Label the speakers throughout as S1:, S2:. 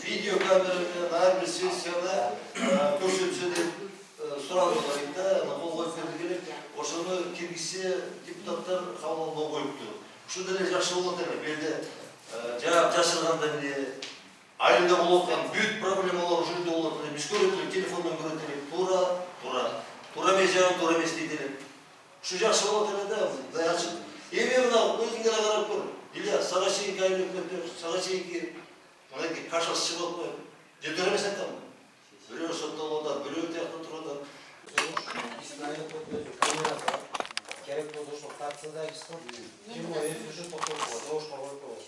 S1: видео камерамен ар бир сессияны көрсөтсө деп сурадылар да, кол коюп берди керек. Ошону киргизсе депутаттар кабыл коюпту. Ушул деле жакшы болот эле. Берде жаап жашыргандан эле айылда болуп аткан бүт проблемалар ушул жерде болот эле. Биз көрөт элек, телефондон көрөт элек. Туура эмес жагын туура эмес дейт элек. Ушу жакшы болот эле да, мындай ачык. Эми мына өзүңөр карап көр. Илья, сага чейинки айыл өкмөттөр, сага чейинки мынакей кашасы чыгып атпайбы? Жетер эмес айтам. Бирөө соттолуп атат, бирөө тиякта туруп атат.
S2: Керек болду ошол тартсада чыкып, ким өзү үчүн токтоп жоошко коюп коет.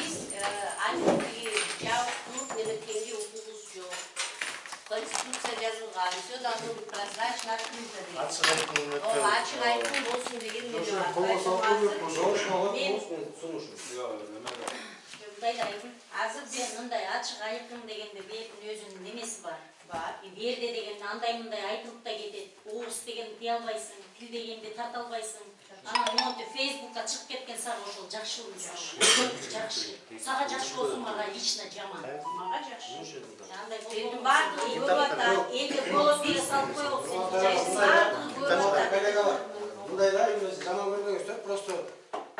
S3: Биз антиги жабык неметкенге укугубуз жок. Конституция жазылган, все должно быть прозрачно, открыто деген.
S2: Ачык айткым
S3: Ачык айткым болсун деген мен бар.
S2: Жоошко коюп сунушу.
S3: Азыр бир мындай ачык айткым дегенде бердин өзүнүн немеси бар. Берде деген андай мындай айтылып да кетет. Оғыз деген дей албайсың, тил дегенде тарта албайсың. Анан монтип Фейсбукка чыгып кеткен сага ошол жакшыбы? Жакшы. Сага жакшы болсун, мага лично жаман. Мага жакшы. Андай болду. Бардыгы көрүп атат. Элге голос бере салып коебуз.
S2: Коллегалар, мындайда эмес жаман көрбөңүздөр, просто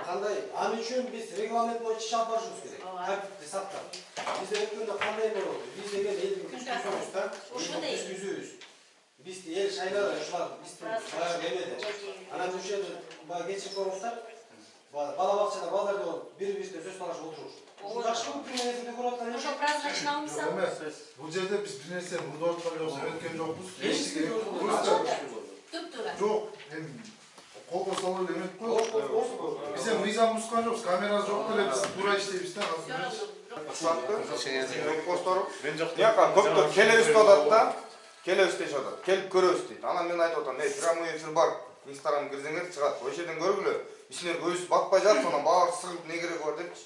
S2: кандай ал үчүн биз регламент боюнча иш алып барышыбыз керек. Тартипти сактап. Биз өткөндө кандай болду? Биз деген элдин күчүнүз да, түзүүбүз. Биз эл шайлады, ушулар биздин баягы эмеде. Анан ушул баягы кечип болсак, бала бакчада балдар болуп, бири-бирибизге сөз талашып отурушубуз. Ушул жакшы нерсени көрүп аткан
S3: ошо прозрачно мисал.
S4: Бул жерде биз бир нерсе мурда аткан жокпуз, өткөн жокпуз.
S3: Туп-туура.
S4: Жок, эми колго салып эле эмет го. Биз эми мыйзам бузган жокпуз, камера жок деле биз туура иштейбиз да азыр.
S5: Яка көптөр келебиз деп атат да, келебиз деп атат. Келип көрөбүз дейт. Анан мен айтып атам, прямой эфир бар. Инстаграм кирсеңер чыгат. Ошол жерден көргүлө. Бизлер көбүс батпай жатат, анан баары сыгып не керек бар депчи.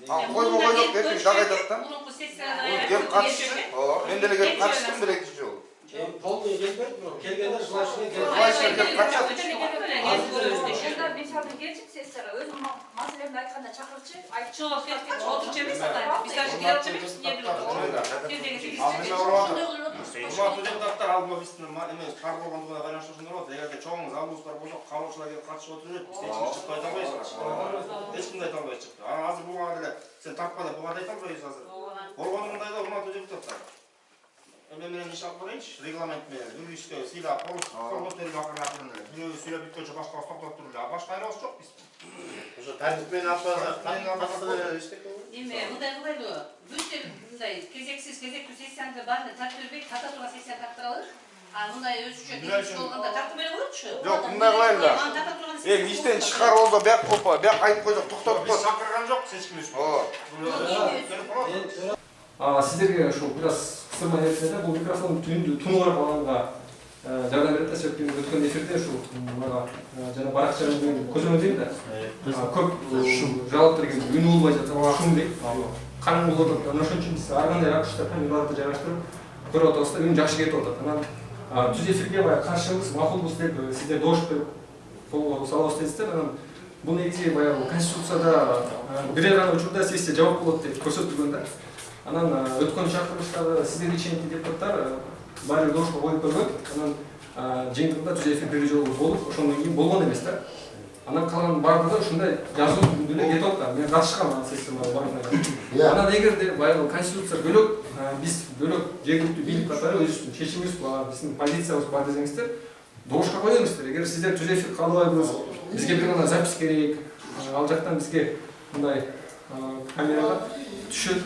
S5: Койдук деп дагы айтат да. Кеп катышты. Мен деле келип катыштым бир-эки жолу.
S2: Полный келбейт, бирок келгенде желающий
S5: келип катышат.
S6: Мисалдан келчип сессияга өзүм маселемди айтканда чакырчы, айтчылап кеткен отурчу эмес атайын. Биз даже келчү эмес, эмне билип
S5: Урматтуу депутаттар, алдыма биздин эмес кар болгондугуна байланыштуу ушундай болот. Эгерде чоң залбуздар болсо, калуучулар келип катышып отурат. Биз эч ким чыкпай айта албайбыз. Эч кимди айта албай чыкты. Анан азыр буга деле сен тартпа деп буга айта албайбыз азыр. Болгону мындай да, урматтуу депутаттар. Мен менен иш алып барайынчы, регламент менен. Юристке сыйлап, кол көтөрүп акырын эле. Бирөө сөйлөп бүткөнчө башкасы токтоп туруп эле. Башка айрыбыз жок биз.
S2: Ошо тартип менен алып барсак, иштеп
S6: Эме, мындай кылайлы. Бүт мындай кезектүү сессияны баарын тартып бербей, ката сессия тартыралы. А мындай өзүчө келишип болгондо тартып бере коечу.
S5: Жок, мындай кылайлы да. Иштен чыгар болду, бияк опа, бияк айтып койдук, токтотуп кой.
S1: Чакырган жок, эч ким.
S7: Сиздерге ошо бир аз кысырма нерсе бул микрофондун түбүндү тунугураак алганга жардам берет да. Себеби өткөн эфирде ушу мага жана баракчанын көзөмөл дейм да. Көп жалаптар келип үн болбой жатат, шум дейт. Караңгы болуп атат. Ошон үчүн биз ар кандай ракурста камераларды жараштырып көрүп атабыз да, үн жакшы кетип атат. Анан түз эфирге баягы каршыбыз, макулбуз деп сиздер добуш берип кол салабыз дедиңиздер. Анан бул негизи баягы Конституцияда бир гана учурда сессия жабык болот деп көрсөтүлгөн да. Анан өткөн чакырылыштагы сиздерге чейинки депутаттар баары добушка коюп көргөн. Анан жыйынтыгында түз эфир бир жолу болуп, ошондон кийин болгон эмес да. Анан калган баардыгы ушундай жазуу түрүндө эле кетип атат. Мен катышкам анан сессияга баарына. Анан эгерде баягы Конституция бөлөк, биз бөлөк жергиликтүү бийлик катары өзүбүздүн чечимибиз бар, биздин позициябыз бар десеңиздер, добушка коебуздар. Эгер сиздер түз эфир каалабайбыз, бизге бир гана запись керек, ал жактан бизге мындай камерага түшүп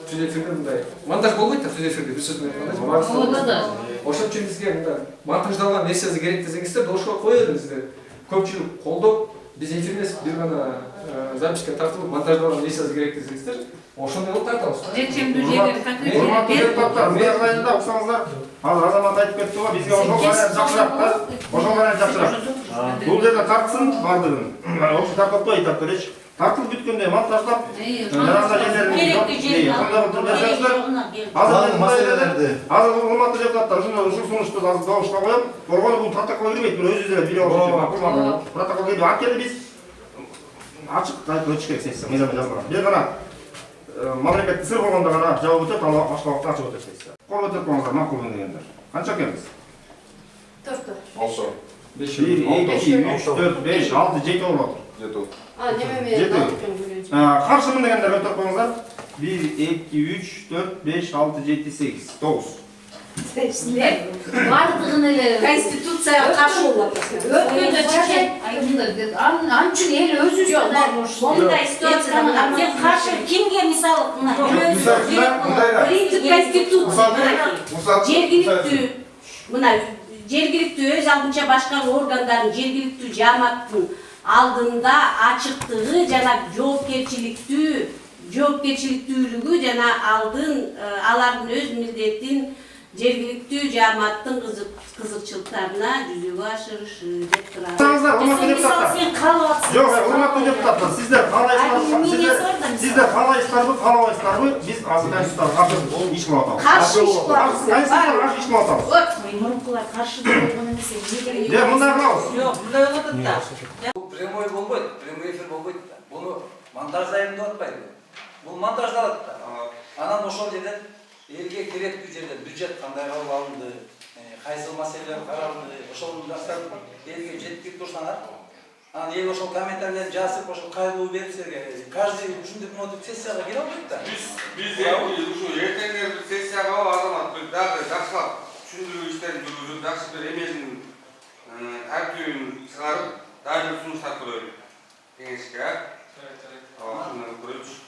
S7: түз эфирде мындай монтаж болбойт да, түз эфирде бир сөз менен айтканда. Ошон үчүн бизге мындай монтаждалган версиясы керек десеңиздер, добушка коебуздар. Көпчүлүк колдоп, биз эфир эмес, бир гана записке тартылып монтаждалган версиясы керек десеңиздер, ошондой кылып тартабыз.
S6: Жетчемдүү жерлерди конкретно
S5: Урматтуу депутаттар, мен кылайын да, уксаңыздар. Азыр Азамат айтып кетти го, бизге ошол вариант жакшыраак да. Ошол вариант жакшыраак. Бул жерде тартсын бардыгын. Ошо тартып койт деп беречи. Тартылып бүткөндө монтаждап, жаранда жерлерин азыр урматтуу депутаттар, ушул сунушту азыр добушка коем. Болгону бул протокол кирбейт, бир өзүбүз эле билип алышыбыз керек. Протокол кирбейт. Анткени биз ачык айтып өтүш керек сессия мыйзамда жазылган. Бир гана мамлекеттик сыр болгондо гана жабып өтөт, ал башка убакта ачып өтөт сессия. Кол өтөп коюңуздар, макул дегендер. Канча экенбиз?
S6: 4.
S4: 6.
S5: 1, 2, 3, 4, 5, 6, 7 болуп атыр.
S4: Жету.
S5: Каршымын дегендер өтөп коюңуздар. 1, 2, 3, 4, 5, 6, 7, 8, 9.
S6: Бардығын эле конституцияга каршы болуп атат. Өткөндө чечет. Анын үчүн эл өзүбүз
S3: Мындай ситуацияда сен каршы кимге мисалы
S6: принцип конституция жергиликтүү өз алдынча башкаруу органдарын жергиликтүү жааматтын алдында ачыктыгы жана жоопкерчиликтүүлүгү жана алардын өз милдетин жергиликтүү жааматтын кызыкчылыктарына жүзөгө ашырышы деп турат.
S5: Урматтуу депутаттар.
S3: Сен каалап атсың.
S5: Жок, урматтуу депутаттар, сиздер каалайсыздарбы, каалабайсыздарбы? Биз азыр конституцияга каршы иш кылып атабыз.
S6: Каршы иш кылып
S5: Конституцияга каршы иш кылып атабыз.
S3: Мурункулар каршы болгон эмес.
S5: Мындай кылабыз.
S8: Жок, мындай болуп атат да.
S9: Бул прямой болбойт, прямой эфир болбойт да. Буну монтаждайм деп атпайбы. Бул монтаждалат да. Анан ошол жерден элге керектүү жерден бюджет кандай кылып алынды, кайсы маселелер каралды, ошол жактан элге жеткирип турсаңар, анан эл ошол комментарийлерди жазып, ошол кайрылуу берип силерге каждый ушундай мотив сессияга кире албайт да.
S10: Биз ушу эртеңки сессияга азамат дагы жакшылап түшүндүрүү иштерин жүргүзүп, жакшы бир эмесин тартибин чыгарып, дагы бир сунуштар көрөлү. Кеңешке. Ошондой көрөлү.